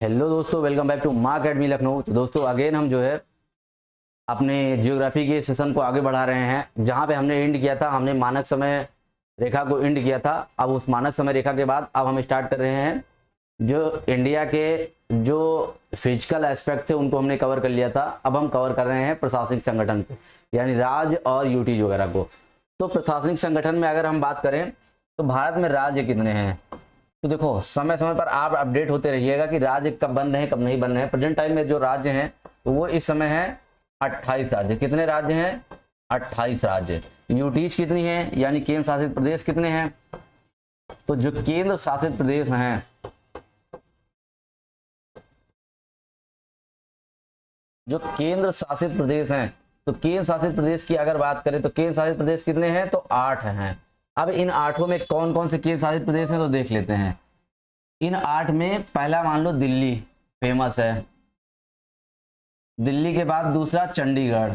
Hello दोस्तों, welcome back to माँ academy Lucknow. तो दोस्तों अगेन हम जो है अपने जियोग्राफी के सेशन को आगे बढ़ा रहे हैं। जहाँ पे हमने एंड किया था, हमने मानक समय रेखा को एंड किया था। अब उस मानक समय रेखा के बाद अब हम स्टार्ट कर रहे हैं जो इंडिया के जो फिजिकल एस्पेक्ट थे उनको हमने कवर कर लिया था। अब हम कवर कर रहे हैं प्रशासनिक संगठन को, यानी राज्य और यूटीज वगैरह को। तो प्रशासनिक संगठन में अगर हम बात करें तो भारत में राज्य कितने हैं, तो देखो समय समय पर आप अपडेट होते रहिएगा कि राज्य कब बन रहे हैं कब नहीं बन रहे हैं। प्रेजेंट टाइम में जो राज्य हैं तो वो इस समय है 28 राज्य। कितने राज्य हैं? 28 राज्य। यूटीज कितनी है, यानी केंद्र शासित प्रदेश कितने हैं? तो जो केंद्र शासित प्रदेश हैं, जो केंद्र शासित प्रदेश हैं, तो केंद्र शासित प्रदेश की अगर बात करें तो केंद्र शासित प्रदेश कितने हैं? तो 8 हैं। अब इन 8 में कौन कौन से केंद्र शासित प्रदेश हैं तो देख लेते हैं। इन 8 में पहला मान लो दिल्ली फेमस है, दिल्ली के बाद दूसरा चंडीगढ़।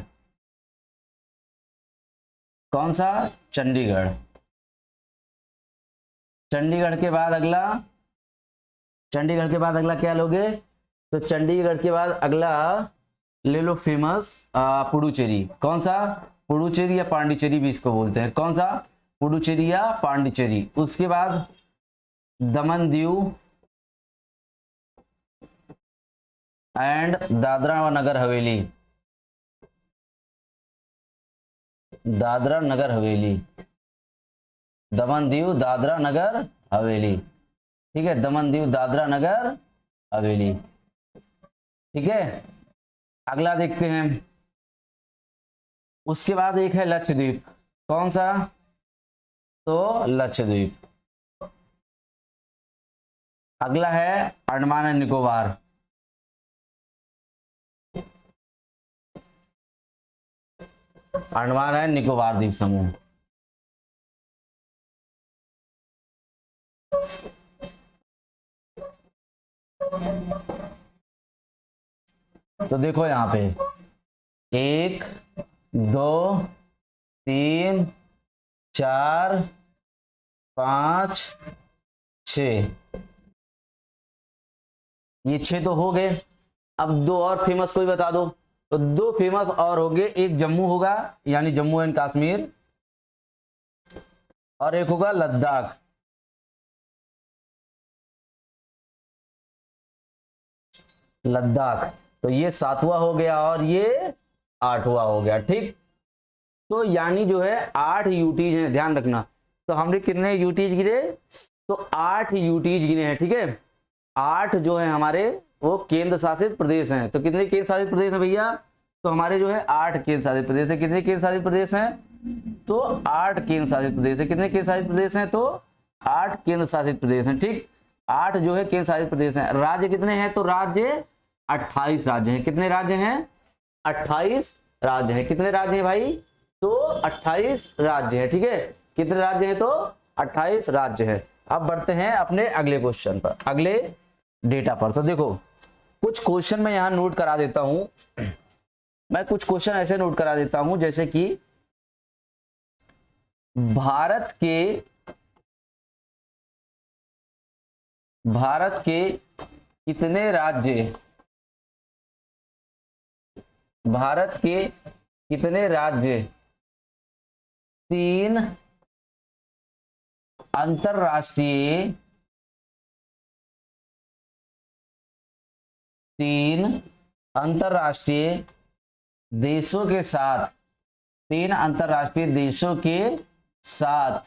कौन सा? चंडीगढ़। चंडीगढ़ के बाद अगला, चंडीगढ़ के बाद अगला क्या लोगे? तो चंडीगढ़ के बाद अगला ले लो फेमस पुडुचेरी। कौन सा? पुडुचेरी या पांडिचेरी भी इसको बोलते हैं। कौन सा? पुडुचेरी या पांडिचेरी। उसके बाद दमन दीव एंड दादरा व नगर हवेली। दादरा नगर हवेली, दमन दीव दादरा नगर हवेली। ठीक है, दमन दीव दादरा नगर हवेली। ठीक है, अगला देखते हैं। उसके बाद एक है लक्षद्वीप। कौन सा? तो लक्षद्वीप। अगला है अंडमान एंड निकोबार। अंडमान एंड निकोबार द्वीप समूह। तो देखो यहां पे 1 2 3 4 5 6, ये 6 तो हो गए। अब 2 और फेमस कोई बता दो। तो 2 फेमस और हो गए, एक जम्मू होगा यानी जम्मू एंड कश्मीर, और एक होगा लद्दाख। लद्दाख। तो ये 7वां हो गया और ये 8वां हो गया। ठीक, तो यानी जो है 8 यूटीज हैं, ध्यान रखना। तो हमने कितने यूटीज गिने? तो 8 यूटीज गिने हैं। ठीक है, 8 जो है हमारे वो केंद्र शासित प्रदेश हैं। तो कितने केंद्र शासित प्रदेश हैं भैया? तो हमारे जो है 8 केंद्र शासित प्रदेश है। कितने केंद्र शासित प्रदेश हैं? तो 8 केंद्र शासित प्रदेश है। कितने केंद्र शासित प्रदेश हैं? तो 8 केंद्र शासित प्रदेश हैं। ठीक, 8 जो है केंद्र शासित प्रदेश हैं। राज्य कितने हैं? तो राज्य 28 राज्य हैं। कितने राज्य हैं? 28 राज्य हैं। कितने राज्य हैं भाई? तो 28 राज्य हैं। ठीक है, कितने राज्य हैं? तो 28 राज्य हैं। अब बढ़ते हैं अपने अगले क्वेश्चन पर, अगले डेटा पर। तो देखो कुछ क्वेश्चन मैं यहां नोट करा देता हूं। मैं कुछ क्वेश्चन ऐसे नोट करा देता हूं जैसे कि भारत के कितने राज्य, भारत के कितने राज्य 3 अंतरराष्ट्रीय देशों के साथ, 3 अंतरराष्ट्रीय देशों के साथ,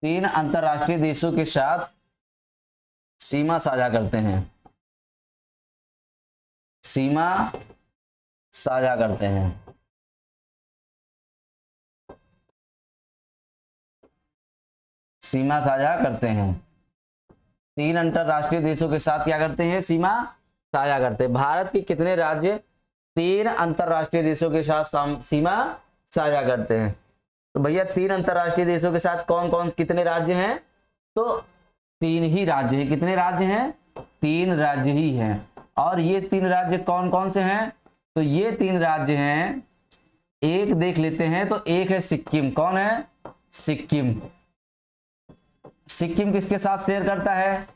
3 अंतरराष्ट्रीय देशों के साथ सीमा साझा करते हैं। सीमा साझा करते हैं। सीमा साझा करते हैं। 3 अंतरराष्ट्रीय देशों के साथ क्या करते हैं? सीमा साझा करते हैं। भारत के कितने राज्य 3 अंतरराष्ट्रीय देशों के साथ सीमा साझा करते हैं? तो भैया 3 अंतरराष्ट्रीय देशों के साथ कौन कौन कितने राज्य हैं? तो 3 ही राज्य हैं। कितने राज्य हैं? 3 राज्य ही हैं। और ये 3 राज्य कौन कौन से हैं? तो ये 3 राज्य हैं, एक देख लेते हैं। तो एक है सिक्किम। कौन है? सिक्किम। सिक्किम किसके साथ शेयर करता है?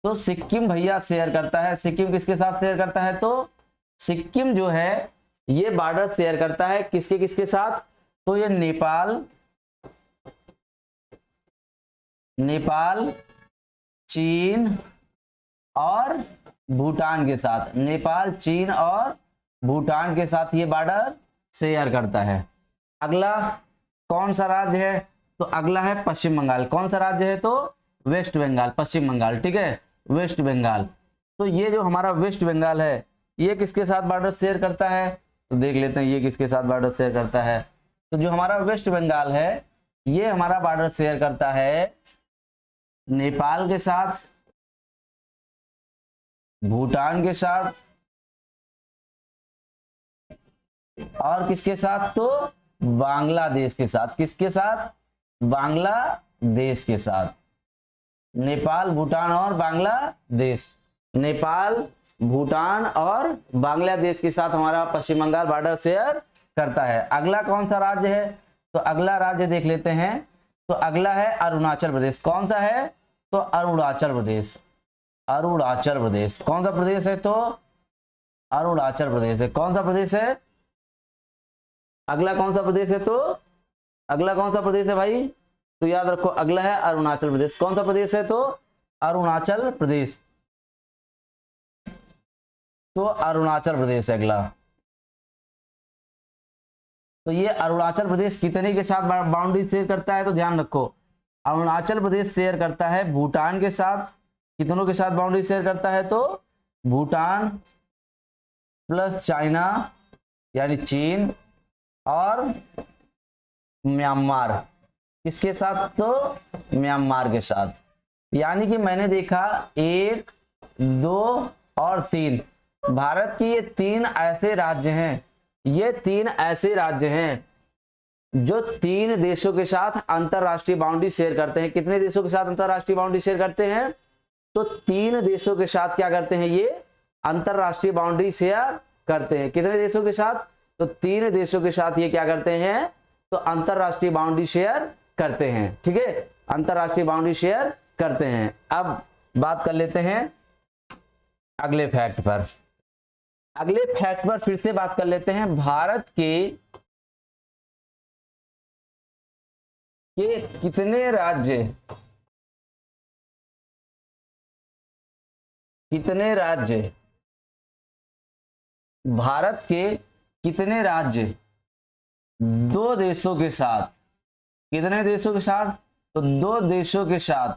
तो सिक्किम भैया शेयर करता है। सिक्किम किसके साथ शेयर करता है? तो सिक्किम जो है ये बॉर्डर शेयर करता है किसके किसके साथ? तो ये नेपाल, चीन और भूटान के साथ। नेपाल, चीन और भूटान के साथ ये बॉर्डर शेयर करता है। अगला कौन सा राज्य है? तो अगला है पश्चिम बंगाल। कौन सा राज्य है? तो वेस्ट बंगाल, पश्चिम बंगाल, ठीक है, वेस्ट बंगाल। तो ये जो हमारा वेस्ट बंगाल है ये किसके साथ बॉर्डर शेयर करता है? तो देख लेते हैं ये किसके साथ बॉर्डर शेयर करता है। तो जो हमारा वेस्ट बंगाल है ये हमारा बॉर्डर शेयर करता है नेपाल के साथ, भूटान के साथ और किसके साथ? तो बांग्लादेश के साथ। किसके साथ? बांग्लादेश के साथ। नेपाल, भूटान और बांग्लादेश। नेपाल, भूटान और बांग्लादेश के साथ हमारा पश्चिम बंगाल बॉर्डर शेयर करता है। अगला कौन सा राज्य है? तो अगला राज्य देख लेते हैं। तो अगला है अरुणाचल प्रदेश। कौन सा है? तो अरुणाचल प्रदेश। अरुणाचल प्रदेश कौन सा प्रदेश है? तो अरुणाचल प्रदेश है। कौन सा प्रदेश है? अगला कौन सा प्रदेश है? तो अगला कौन सा प्रदेश है भाई? तो याद रखो अगला है अरुणाचल प्रदेश। कौन सा प्रदेश है? तो अरुणाचल प्रदेश। तो अरुणाचल प्रदेश है अगला। तो ये अरुणाचल प्रदेश कितने के साथ बाउंड्री शेयर करता है? तो ध्यान रखो अरुणाचल प्रदेश शेयर करता है भूटान के साथ। कितनों के साथ बाउंड्री शेयर करता है? तो भूटान प्लस चाइना यानी चीन और म्यांमार। किसके साथ? तो म्यांमार के साथ। यानी कि मैंने देखा 1, 2 और 3 भारत की ये 3 ऐसे राज्य हैं, ये 3 ऐसे राज्य हैं जो 3 देशों के साथ अंतरराष्ट्रीय बाउंड्री शेयर करते हैं। कितने देशों के साथ अंतरराष्ट्रीय बाउंड्री शेयर करते हैं? तो 3 देशों के साथ क्या करते हैं? ये अंतरराष्ट्रीय बाउंड्री शेयर करते हैं। कितने देशों के साथ? तो 3 देशों के साथ ये क्या करते हैं? तो अंतरराष्ट्रीय बाउंड्री शेयर करते हैं। ठीक है, अंतरराष्ट्रीय बाउंड्री शेयर करते हैं। अब बात कर लेते हैं अगले फैक्ट पर। अगले फैक्ट पर फिर से बात कर लेते हैं। भारत के कितने राज्य भारत के कितने राज्य 2 देशों के साथ, कितने देशों के साथ? तो 2 देशों के साथ,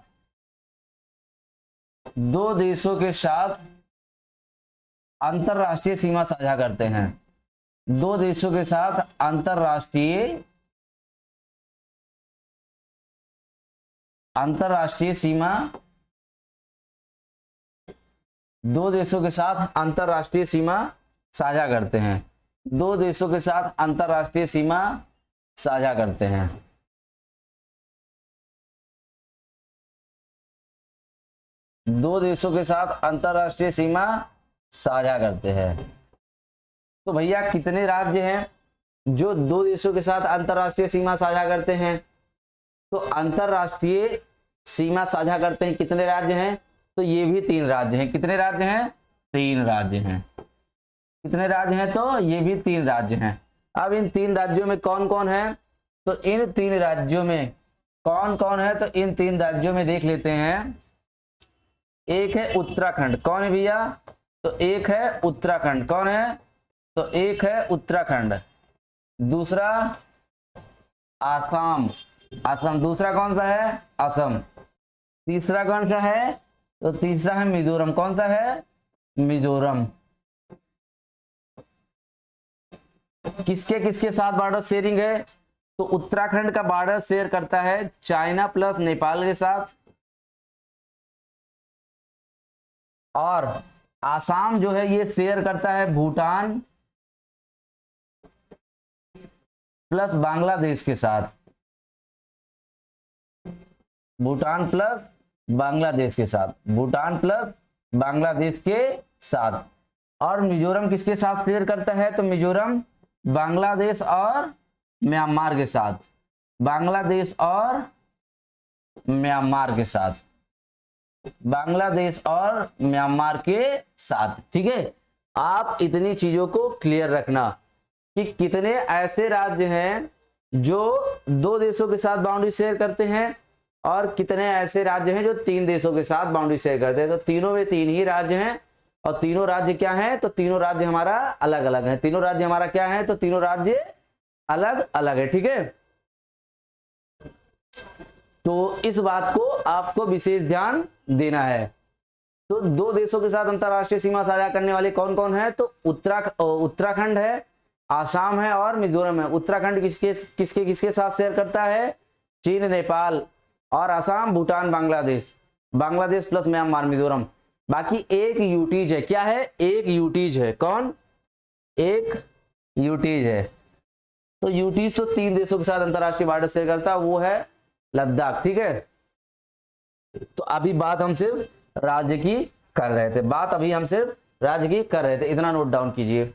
2 देशों के साथ अंतरराष्ट्रीय सीमा साझा करते हैं। 2 देशों के साथ अंतरराष्ट्रीय सीमा, 2 देशों के साथ अंतरराष्ट्रीय सीमा साझा करते हैं। 2 देशों के साथ अंतरराष्ट्रीय सीमा साझा करते हैं। दो देशों के साथ अंतरराष्ट्रीय सीमा साझा करते हैं। तो भैया कितने राज्य हैं जो 2 देशों के साथ अंतरराष्ट्रीय सीमा साझा करते हैं? तो अंतरराष्ट्रीय सीमा साझा करते हैं कितने राज्य हैं? तो ये भी 3 राज्य हैं। कितने राज्य हैं? 3 राज्य हैं। कितने राज्य हैं? तो ये भी 3 राज्य हैं। अब इन 3 राज्यों में कौन कौन है? तो इन 3 राज्यों में कौन कौन है? तो इन 3 राज्यों में देख लेते हैं। एक है उत्तराखंड। कौन है भैया? तो एक है उत्तराखंड। कौन है? तो एक है उत्तराखंड। दूसरा आसाम। असम। दूसरा कौन सा है? असम। तीसरा कौन सा है? तो तीसरा है मिजोरम। कौन सा है? मिजोरम। किसके किसके साथ बॉर्डर शेयरिंग है? तो उत्तराखंड का बॉर्डर शेयर करता है चाइना प्लस नेपाल के साथ, और आसाम जो है ये शेयर करता है भूटान प्लस बांग्लादेश के साथ। भूटान प्लस बांग्लादेश के साथ, भूटान प्लस बांग्लादेश के साथ। और मिजोरम किसके साथ शेयर करता है? तो मिजोरम बांग्लादेश और म्यांमार के साथ, बांग्लादेश और म्यांमार के साथ। बांग्लादेश और म्यांमार के साथ। ठीक है, आप इतनी चीजों को क्लियर रखना कि कितने ऐसे राज्य हैं जो 2 देशों के साथ बाउंड्री शेयर करते हैं और कितने ऐसे राज्य हैं जो 3 देशों के साथ बाउंड्री शेयर करते हैं। तो तीनों में 3 ही राज्य हैं और तीनों राज्य क्या हैं, तो तीनों राज्य हमारा अलग अलग है। तीनों राज्य हमारा क्या है, तो तीनों राज्य अलग अलग है। ठीक है, तो इस बात को आपको विशेष ध्यान देना है। तो 2 देशों के साथ अंतरराष्ट्रीय सीमा साझा करने वाले कौन कौन है, तो उत्तराखंड है, आसाम है और मिजोरम है। उत्तराखंड किसके किसके किसके साथ शेयर करता है, चीन, नेपाल, और आसाम, भूटान, बांग्लादेश, बांग्लादेश प्लस म्यांमार, मिजोरम। बाकी एक यूटीज है, क्या है, एक यूटीज है। कौन, एक यूटीज है। तो यूटीज तो 3 देशों के साथ अंतरराष्ट्रीय बॉर्डर शेयर करता है, वो है लद्दाख। ठीक है, तो अभी बात हम सिर्फ राज्य की कर रहे थे, बात अभी हम सिर्फ राज्य की कर रहे थे, इतना नोट डाउन कीजिए।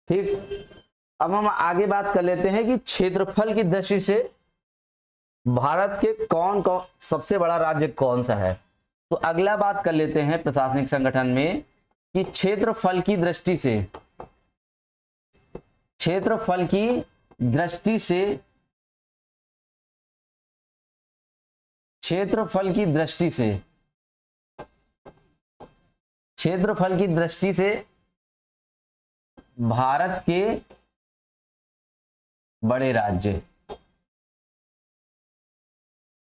ठीक, अब हम आगे बात कर लेते हैं कि क्षेत्रफल की दृष्टि से भारत के कौन कौन सबसे बड़ा राज्य कौन सा है। तो अगला बात कर लेते हैं प्रशासनिक संगठन में कि क्षेत्रफल की दृष्टि से, क्षेत्रफल की दृष्टि से, क्षेत्रफल की दृष्टि से, क्षेत्रफल की दृष्टि से भारत के बड़े राज्य।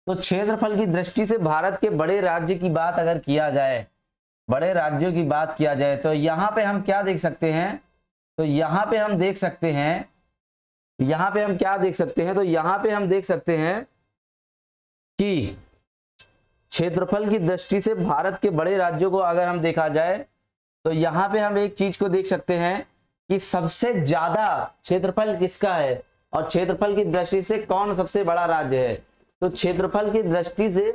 तो क्षेत्रफल की दृष्टि से भारत के बड़े राज्य की बात अगर किया जाए, बड़े राज्यों की बात किया जाए, तो यहां पे हम क्या देख सकते हैं, तो यहां पे हम देख सकते हैं, यहां पे हम क्या देख सकते हैं, तो यहां पे हम देख सकते हैं कि क्षेत्रफल की दृष्टि से भारत के बड़े राज्यों को अगर हम देखा जाए, तो यहां पे हम एक चीज को देख सकते हैं कि सबसे ज्यादा क्षेत्रफल किसका है और क्षेत्रफल की दृष्टि से कौन सबसे बड़ा राज्य है। तो क्षेत्रफल की दृष्टि से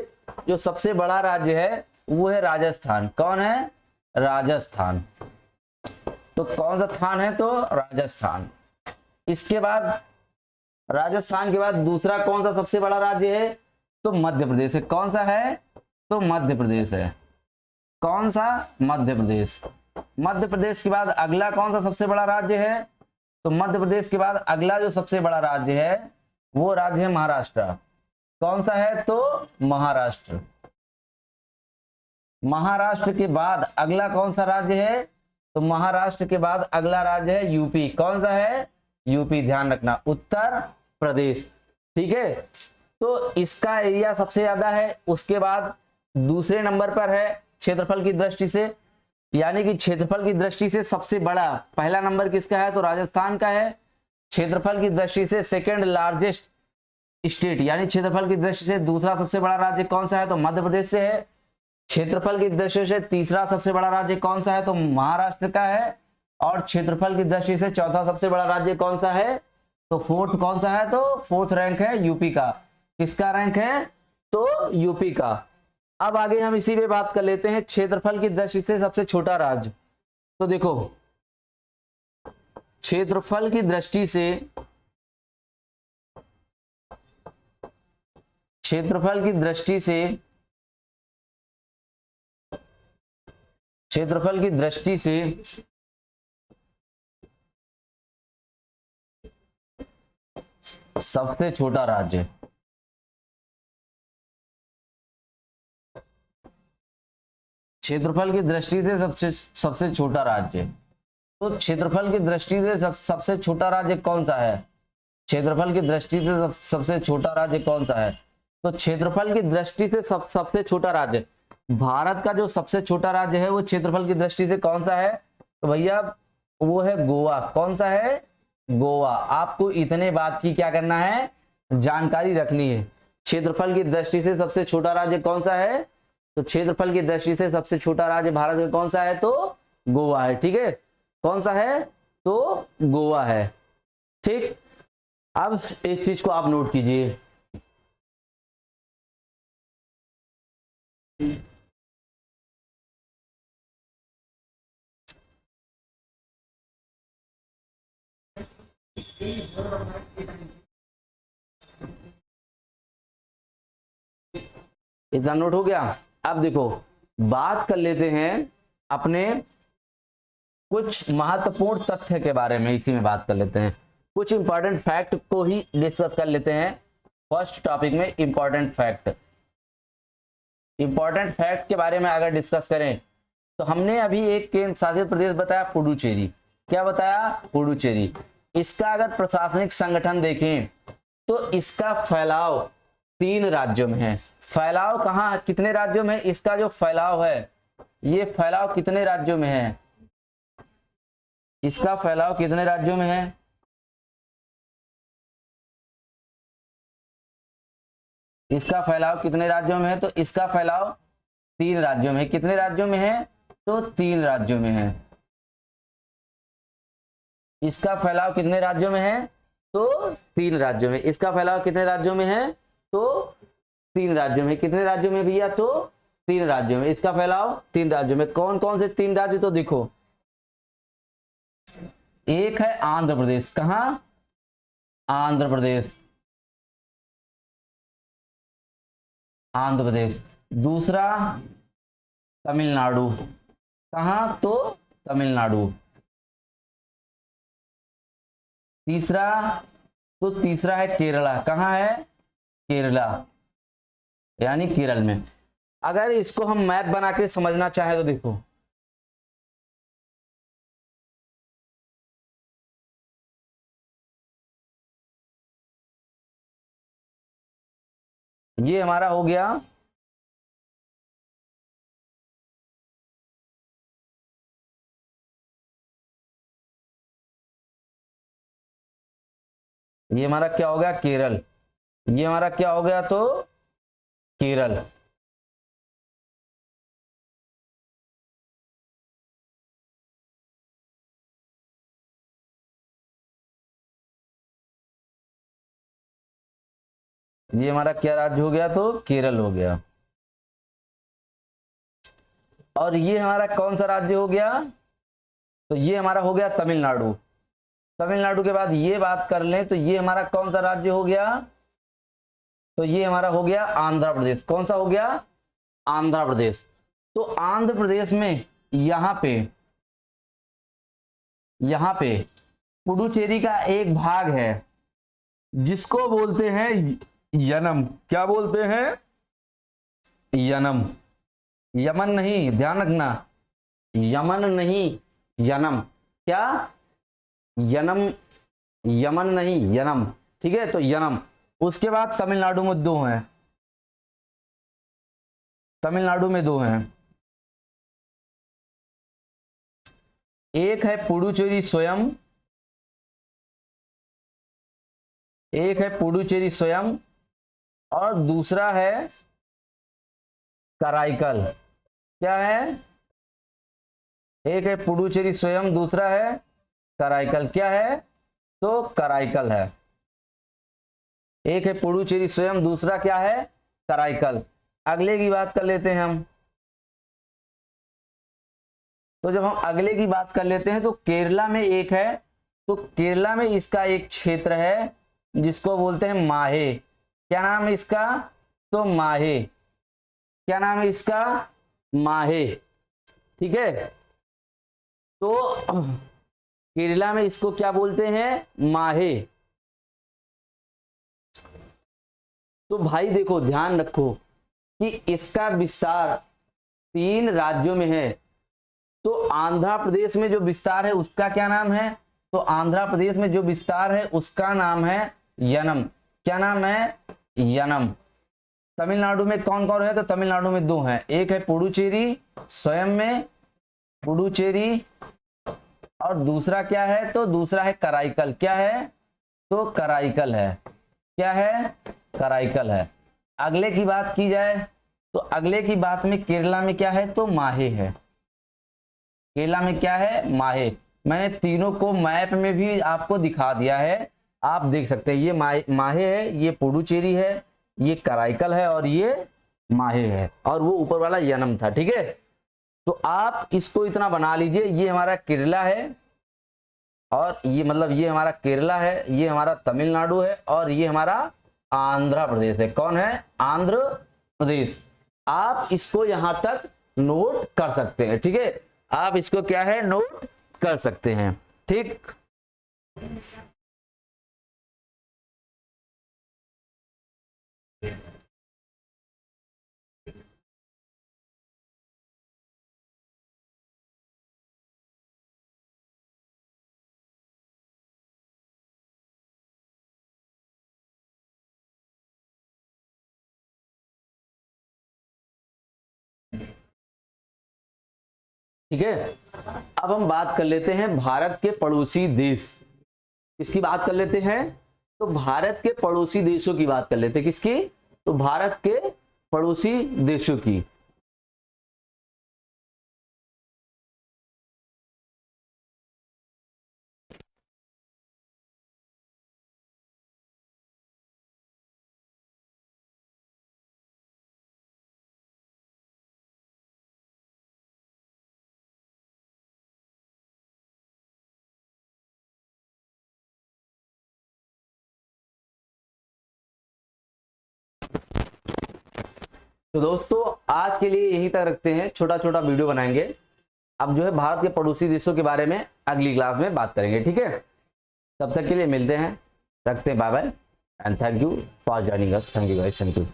जो सबसे बड़ा राज्य है वो है राजस्थान। कौन है, राजस्थान। तो कौन सा स्थान है, तो राजस्थान। इसके बाद राजस्थान के बाद दूसरा कौन सा सबसे बड़ा राज्य है, तो मध्य प्रदेश है। कौन सा है, तो मध्य प्रदेश है। कौन सा, मध्य प्रदेश। मध्य प्रदेश के बाद अगला कौन सा सबसे बड़ा राज्य है, तो मध्य प्रदेश के बाद अगला जो सबसे बड़ा राज्य है वो राज्य है महाराष्ट्र। कौन सा है, तो महाराष्ट्र। महाराष्ट्र के बाद अगला कौन सा राज्य है, तो महाराष्ट्र के बाद अगला राज्य है यूपी। कौन सा है, यूपी, ध्यान रखना, उत्तर प्रदेश। ठीक है, तो इसका एरिया सबसे ज्यादा है। उसके बाद दूसरे नंबर पर है क्षेत्रफल की दृष्टि से, यानी कि क्षेत्रफल की दृष्टि से सबसे बड़ा पहला नंबर किसका है, तो राजस्थान का है। क्षेत्रफल की दृष्टि से सेकंड लार्जेस्ट स्टेट, यानी क्षेत्रफल की दृष्टि से दूसरा सबसे बड़ा राज्य कौन सा है, तो मध्य प्रदेश से है। क्षेत्रफल की दृष्टि से तीसरा सबसे बड़ा राज्य कौन सा है, तो महाराष्ट्र का है। और क्षेत्रफल की दृष्टि से चौथा सबसे बड़ा राज्य कौन सा है, तो फोर्थ कौन सा है, तो फोर्थ रैंक है यूपी का। किसका रैंक है, तो यूपी का। अब आगे हम इसी पे बात कर लेते हैं क्षेत्रफल की दृष्टि से सबसे छोटा राज्य। तो देखो क्षेत्रफल की दृष्टि से, क्षेत्रफल की दृष्टि से, क्षेत्रफल की दृष्टि से सबसे छोटा राज्य, क्षेत्रफल की दृष्टि से सबसे छोटा राज्य। तो क्षेत्रफल की दृष्टि से सबसे छोटा राज्य कौन सा है, क्षेत्रफल की दृष्टि से सबसे छोटा राज्य कौन सा है, तो क्षेत्रफल की दृष्टि से सबसे छोटा राज्य, भारत का जो सबसे छोटा राज्य है वो क्षेत्रफल की दृष्टि से कौन सा है, तो भैया वो है गोवा। कौन सा है, गोवा। आपको इतने बात की क्या करना है, जानकारी रखनी है। क्षेत्रफल की दृष्टि से सबसे छोटा राज्य कौन सा है, तो क्षेत्रफल की दृष्टि से सबसे छोटा राज्य भारत का कौन सा है, तो गोवा है। ठीक है, कौन सा है, तो गोवा है। ठीक, अब इस चीज को आप नोट कीजिए। इतना नोट हो गया। अब देखो बात कर लेते हैं अपने कुछ महत्वपूर्ण तथ्य के बारे में, इसी में बात कर लेते हैं, कुछ इंपॉर्टेंट फैक्ट को ही डिस्कस कर लेते हैं। फर्स्ट टॉपिक में इंपॉर्टेंट फैक्ट, इंपॉर्टेंट फैक्ट के बारे में अगर डिस्कस करें तो हमने अभी एक केंद्र शासित प्रदेश बताया पुडुचेरी। क्या बताया? पुडुचेरी। इसका अगर प्रशासनिक संगठन देखें तो इसका फैलाव 3 राज्यों में है। फैलाव कहाँ, कितने राज्यों में इसका जो फैलाव है, ये फैलाव कितने राज्यों में है? इसका फैलाव कितने राज्यों में है? इसका फैलाव कितने राज्यों में है? तो इसका फैलाव 3 राज्यों में है। कितने राज्यों में है? तो 3 राज्यों में है। इसका फैलाव कितने राज्यों में है? तो 3 राज्यों में। इसका फैलाव कितने राज्यों में है? तो 3 राज्यों में। कितने राज्यों में भैया? तो 3 राज्यों में। इसका फैलाव 3 राज्यों में। कौन कौन से 3 राज्य? तो देखो, एक है आंध्र प्रदेश। कहां? आंध्र प्रदेश, आंध्र प्रदेश। दूसरा तमिलनाडु। कहां? तो तमिलनाडु। तीसरा, तो तीसरा है केरला। कहां है? केरला, यानी केरल में। अगर इसको हम मैप बना के समझना चाहे तो देखो, ये हमारा हो गया ये हमारा क्या हो गया? केरल। ये हमारा क्या हो गया? तो केरल। ये हमारा क्या राज्य हो गया? तो केरल हो गया। और ये हमारा कौन सा राज्य हो गया? तो ये हमारा हो गया तमिलनाडु। तमिलनाडु के बाद ये बात कर लें तो ये हमारा कौन सा राज्य हो गया? तो ये हमारा हो गया आंध्र प्रदेश। कौन सा हो गया? आंध्र प्रदेश। तो आंध्र प्रदेश में यहां पे पुडुचेरी का एक भाग है जिसको बोलते हैं यनम। क्या बोलते हैं? यनम। यमन नहीं, ध्यान रखना, यमन नहीं, यनम। क्या? यनम, यमन नहीं, यनम। ठीक है, तो यनम। उसके बाद तमिलनाडु में 2 हैं। तमिलनाडु में 2 हैं। एक है पुडुचेरी स्वयं, एक है पुडुचेरी स्वयं, और दूसरा है कराईकल। क्या है? एक है पुडुचेरी स्वयं, दूसरा है कराईकल। क्या है? तो कराईकल है। एक है पुडुचेरी स्वयं, दूसरा क्या है? कराईकल। अगले की बात कर लेते हैं हम। तो जब हम अगले की बात कर लेते हैं तो केरला में एक है, तो केरला में इसका एक क्षेत्र है जिसको बोलते हैं माहे। क्या नाम है इसका? तो माहे। क्या नाम है इसका? माहे। ठीक है, तो केरला में इसको क्या बोलते हैं? माहे। तो भाई देखो, ध्यान रखो कि इसका विस्तार 3 राज्यों में है। तो आंध्र प्रदेश में जो विस्तार है उसका क्या नाम है? तो आंध्र प्रदेश में जो विस्तार है उसका नाम है यनम। क्या नाम है? यनम। तमिलनाडु में कौन कौन है? तो तमिलनाडु में 2 हैं। एक है पुडुचेरी स्वयं में, पुडुचेरी, और दूसरा क्या है? तो दूसरा है कराईकल। क्या है? तो कराईकल है। क्या है? कराईकल है। अगले की बात की जाए तो अगले की बात में केरला में क्या है? तो माहे है। केरला में क्या है? माहे। मैंने तीनों को मैप में भी आपको दिखा दिया है, आप देख सकते हैं। ये माहे है, ये पुडुचेरी है, ये कराईकल है, और ये माहे है, और वो ऊपर वाला यनम था। ठीक है, तो आप इसको इतना बना लीजिए, ये हमारा केरला है, और ये मतलब ये हमारा केरला है, ये हमारा तमिलनाडु है, और ये हमारा आंध्र प्रदेश है। कौन है? आंध्र प्रदेश। आप इसको यहां तक नोट कर सकते हैं, ठीक है, आप इसको क्या है नोट कर सकते हैं, ठीक। ठीक है, अब हम बात कर लेते हैं भारत के पड़ोसी देश, किसकी बात कर लेते हैं, तो भारत के पड़ोसी देशों की बात कर लेते हैं, किसकी, तो भारत के पड़ोसी देशों की। तो दोस्तों आज के लिए यहीं तक रखते हैं, छोटा छोटा वीडियो बनाएंगे, अब जो है भारत के पड़ोसी देशों के बारे में अगली क्लास में बात करेंगे, ठीक है। तब तक के लिए मिलते हैं, रखते हैं, bye bye and thank you for joining us, thank you guys, thank you.